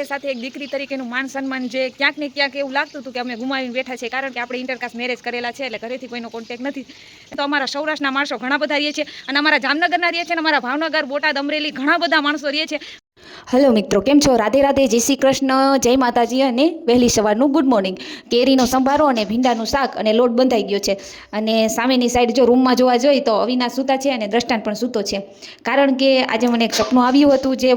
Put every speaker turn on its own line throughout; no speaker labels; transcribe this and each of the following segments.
સાથે એક દીકરી તરીકેનું માન સન્માન જે ક્યાંક ને ક્યાંક એવું લાગતું હતું કે અમે ગુમાવીને બેઠા છે, કારણ કે આપણે ઇન્ટરકાસ્ટ મેરેજ કરેલા છે એટલે ઘરેથી કોઈનો કોન્ટેક્ટ નથી. તો અમારા સૌરાષ્ટ્રના માણસો ઘણા બધા રહે છે અને અમારા જામનગરના રહે છે અને અમારા ભાવનગર, બોટાદ, અમરેલી ઘણા બધા માણસો રહે છે.
હલો મિત્રો, કેમ છો? રાધે રાધે, જય શ્રી કૃષ્ણ, જય માતાજી અને વહેલી સવારનું ગુડ મોર્નિંગ. કેરીનો સંભારો અને ભીંડાનું શાક અને લોટ બંધાઈ ગયો છે. અને સામેની સાઈડ જો રૂમમાં જોવા જોઈએ તો અવિનાશ સૂતા છે અને દ્રષ્ટાંત પણ સૂતો છે. કારણ કે આજે મને એક સપનું આવ્યું હતું, જે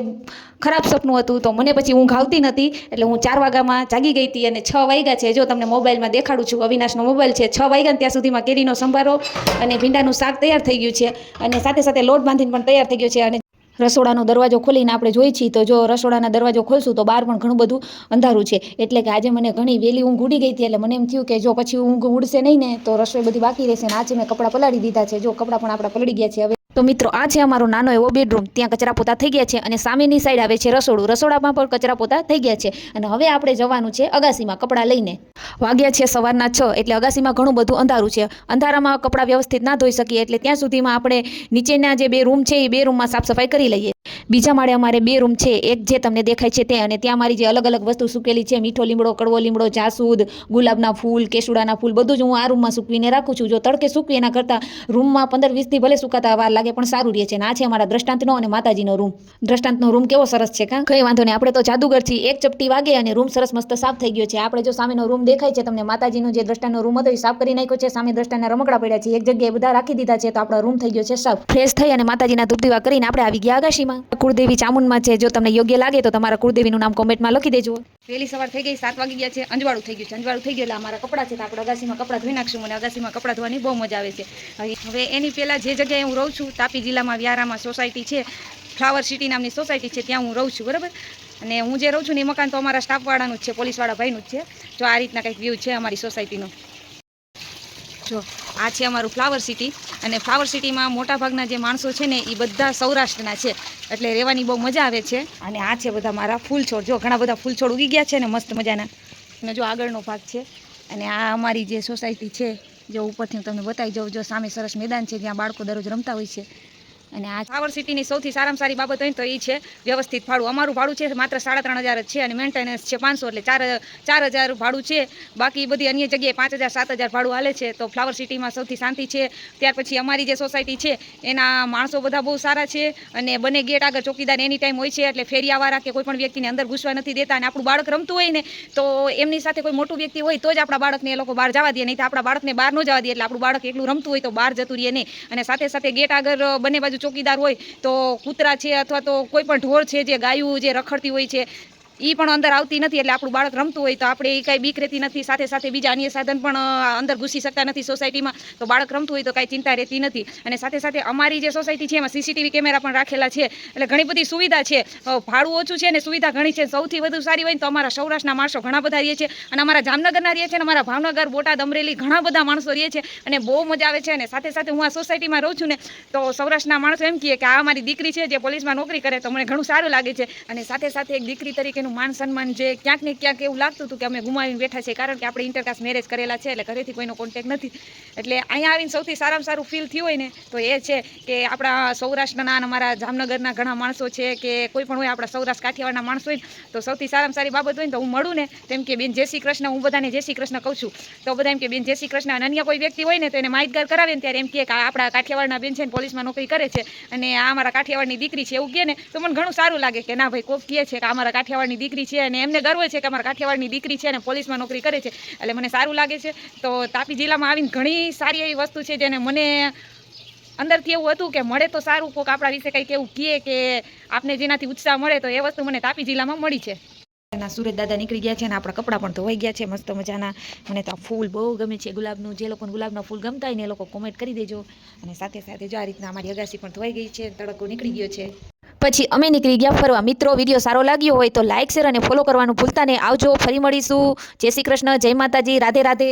ખરાબ સપનું હતું. તો મને પછી ઊંઘ આવતી નથી એટલે હું 4 વાગ્યામાં જાગી ગઈ હતી અને 6 વાગ્યા છે. જો તમને મોબાઈલમાં દેખાડું છું, અવિનાશનો મોબાઈલ છે. 6 વાગ્યા ત્યાં સુધીમાં કેરીનો સંભારો અને ભીંડાનું શાક તૈયાર થઈ ગયું છે અને સાથે સાથે લોટ બાંધીને પણ તૈયાર થઈ ગયો છે. અને રસોડાનો દરવાજો ખોલીને આપણે જોઈ છીએ તો જો રસોડાના દરવાજો ખોલશું તો બહાર પણ ઘણું બધું અંધારું છે. એટલે કે આજે મને ઘણી વહેલી ઊંઘ ઉડી ગઈ હતી. એટલે મને એમ થયું કે જો પછી ઊંઘ ઉડશે નહીં ને તો રસોઈ બધી બાકી રહેશે. ને આજે મેં કપડાં પલાળી દીધા છે. જો કપડાં પણ આપણા પલળી ગયા છે. હવે તો મિત્રો, આ છે અમારો નાનો એવો બેડરૂમ. ત્યાં કચરા પોતા થઈ ગયા છે અને સામેની સાઈડ આવે છે રસોડું. રસોડામાં પણ કચરા પોતા થઈ ગયા છે અને હવે આપણે જવાનું છે અગાસીમાં કપડાં લઈને. વાગ્યા છે સવારના 6 એટલે અગાસીમાં ઘણું બધું અંધારું છે. અંધારામાં કપડાં વ્યવસ્થિત ના ધોઈ શકીએ એટલે ત્યાં સુધીમાં આપણે નીચેના જે 2 રૂમ છે એ 2 રૂમમાં સાફ સફાઈ કરી લઈએ. બીજા માળે અમારે 2 રૂમ છે. એક જે તમને દેખાય છે તે, અને ત્યાં મારી જે અલગ અલગ વસ્તુ સૂકેલી છે, મીઠો લીમડો, કડવો લીમડો, જાસૂદ, ગુલાબના ફૂલ, કેસુડાના ફૂલ, બધું જ હું આ રૂમમાં સૂકવીને રાખું છું. જો તડકે સૂકવી એના કરતાં રૂમમાં 15-20 દી ભલે સુકાતા વાર લાગે પણ સારું રહે છે. અને આ છે અમારા દ્રષ્ટાંતનો અને માતાજીનો રૂમ. દ્રષ્ટાંતનો રૂમ કેવો સરસ છે કાં? કંઈ વાંધો નહીં, આપણે તો જાદુગર છીએ. એક ચપટી વાગે અને રૂમ સરસ મસ્ત સાફ થઈ ગયો છે. આપણે જો સામેનો રૂમ દેખાય છે તમને, માતાજીનો જે દ્રષ્ટાંતનો રૂમ હતો એ સાફ કરી નાખ્યો છે. સામે દ્રષ્ટાંતના રમકડા પડ્યા છે, એક જગ્યાએ બધા રાખી દીધા છે. તો આપણો રૂમ થઈ ગયો છે સાફ. ફ્રેશ થઈ અને માતાજીના ધૂપ દીવા કરીને આપણે આવી ગયા અગાશીમાં. કુળદેવી ચામુંડમાં છે. જો તમને યોગ્ય લાગે તો તમારા કુળદેવીનું નામ કોમેન્ટમાં લખી દેજો.
વહેલી સવાર થઈ ગઈ, 7 વાગી ગયા છે. અંજવાળું થઈ ગયું છે. અંજવાળું થઈ ગયું એટલે અમારા કપડાં છે તો આપણે અગાસીમાં કપડાં ધોઈ નાખશું. મને અગાસીમાં કપડાં ધોવાની બહુ મજા આવે છે. હવે એની પહેલાં જે જગ્યાએ હું રહું છું, તાપી જિલ્લામાં વ્યારામાં સોસાયટી છે, ફ્લાવર સિટી નામની સોસાયટી છે, ત્યાં હું રહું છું, બરાબર. અને હું જે રહું છું ને એ મકાન તો અમારા સ્ટાફવાળાનું જ છે, પોલીસવાળા ભાઈનું જ છે. જો આ રીતના કંઈક વ્યૂ છે અમારી સોસાયટીનો. જો આ છે અમારું ફ્લાવર સિટી. અને ફ્લાવર સિટીમાં મોટાભાગના જે માણસો છે ને એ બધા સૌરાષ્ટ્રના છે, એટલે રહેવાની બહુ મજા આવે છે. અને આ છે બધા મારા ફૂલ છોડ. જો ઘણા બધા ફૂલ છોડ ઉગી ગયા છે ને મસ્ત મજાના. અને જો આગળનો ભાગ છે. અને આ અમારી જે સોસાયટી છે, જો ઉપરથી હું તમને બતાવી જાઉં. જો સામે સરસ મેદાન છે જ્યાં બાળકો દરરોજ રમતા હોય છે. અને આ ફ્લાવર સિટીની સૌથી સારામાં સારી બાબત હોય તો એ છે વ્યવસ્થિત ભાડું. અમારું ભાડું છે માત્ર 3,500 જ છે અને મેન્ટેનન્સ છે 500, એટલે 4,000 ભાડું છે. બાકી બધી અન્ય જગ્યાએ 5,000 7,000 ભાડું હાલે છે. તો ફ્લાવર સિટીમાં સૌથી શાંતિ છે. ત્યાર પછી અમારી જે સોસાયટી છે એના માણસો બધા બહુ સારા છે. અને બંને ગેટ આગળ ચોકીદાર એની ટાઈમ હોય છે, એટલે ફેરિયાવાળા કે કોઈ પણ વ્યક્તિને અંદર ઘૂસવા નથી દેતા. અને આપણું બાળક રમતું હોય ને તો એમની સાથે કોઈ મોટું વ્યક્તિ હોય તો જ આપણા બાળકને એ લોકો બહાર જવા દે, નહીં તો આપણા બાળકને બહાર ન જવા દે. એટલે આપણું બાળક એકલું રમતું હોય તો બહાર જતું રહે નહીં. અને સાથે સાથે ગેટ આગળ બંને બાજુ ચોકીદાર હોય તો કૂતરા છે અથવા તો કોઈ પણ ઢોર છે, જે ગાયું જે રખડતી હોય છે એ પણ અંદર આવતી નથી. એટલે આપણું બાળક રમતું હોય તો આપણે એ કાંઈ બીક રહેતી નથી. સાથે સાથે બીજા અન્ય સાધન પણ અંદર ઘૂસી શકતા નથી સોસાયટીમાં. તો બાળક રમતું હોય તો કાંઈ ચિંતા રહેતી નથી. અને સાથે સાથે અમારી જે સોસાયટી છે એમાં CCTV કેમેરા પણ રાખેલા છે. એટલે ઘણી બધી સુવિધા છે. ભાડું ઓછું છે ને સુવિધા ઘણી છે. સૌથી વધુ સારી હોય ને તો અમારા સૌરાષ્ટ્રના માણસો ઘણા બધા રહે છે. અને અમારા જામનગરના રહે છે અને અમારા ભાવનગર, બોટાદ, અમરેલી ઘણા બધા માણસો રહે છે. અને બહુ મજા આવે છે. અને સાથે સાથે હું આ સોસાયટીમાં રહું છું ને તો સૌરાષ્ટ્રના માણસો એમ કહે કે આ અમારી દીકરી છે જે પોલીસમાં નોકરી કરે, તો મને ઘણું સારું લાગે છે. અને સાથે સાથે એક દીકરી તરીકેનું માન સન્માન જે ક્યાંક ને ક્યાંક એવું લાગતું હતું કે અમે ગુમાવીને બેઠા છે, કારણ કે આપણે ઇન્ટરકાસ્ટ મેરેજ કરેલા છે એટલે ઘરેથી કોઈનો કોન્ટેક્ટ નથી. એટલે અહીંયા આવીને સૌથી સારામાં સારું ફીલ થયું હોય ને તો એ છે કે આપણા સૌરાષ્ટ્રના અને અમારા જામનગરના ઘણા માણસો છે કે કોઈ પણ હોય, આપણા સૌરાષ્ટ્ર કાઠિયાવાડના માણસો હોય ને તો સૌથી સારામાં સારી બાબત હોય ને તો હું મળું ને તેમ કે બેન જય શ્રી કૃષ્ણ, હું બધાને જય શ્રી કૃષ્ણ કહું છું. તો બધા એમ કે બેન જય શ્રી કૃષ્ણ. અને અન્ય કોઈ વ્યક્તિ હોય ને તો એને માહિતગાર કરાવે ને ત્યારે એમ કે આપણા કાઠિયાવાડના બેન છે ને પોલીસમાં નોકરી કરે છે અને આ અમારા કાઠિયાવાડની દીકરી છે એવું કહે ને તો મને ઘણું સારું લાગે કે ના ભાઈ કોક કહે છે કે અમારા કાઠિયાવાડની દીકરી છે અને એમને ગર્વ છે કે અમારા કાઠિયાવાડની દીકરી છે અને પોલીસમાં નોકરી કરે છે. એટલે મને સારું લાગે છે. તો તાપી જિલ્લામાં આવીને ઘણી સારી એવી વસ્તુ છે જેને મને અંદરથી એવું હતું કે મળે તો સારું, કોક આપણા વિશે કંઈક એવું કહે કે આપને જેનાથી ઉત્સાહ મળે, તો એ વસ્તુ મને તાપી જિલ્લામાં મળી છે. સુરત દાદા નીકળી ગયા છે અને આપણા કપડાં પણ ધોવાઈ ગયા છે મસ્ત મજાના. મને તો આ ફૂલ બહુ ગમે છે ગુલાબનું. જે લોકોને ગુલાબના ફૂલ ગમતા હોય ને એ લોકો કોમેન્ટ કરી દેજો. અને સાથે સાથે જો આ રીતના અમારી અગાસી પણ ધોવાઈ ગઈ છે, તડકો નીકળી ગયો છે. પછી અમે નીકળી ગયા ફરવા. મિત્રો, વિડીયો સારો લાગ્યો હોય તો લાઇક, શેર અને ફોલો કરવાનું ભૂલતા નહીં. આવજો, ફરી મળીશું. જય શ્રી કૃષ્ણ, જય માતાજી, રાધે રાધે.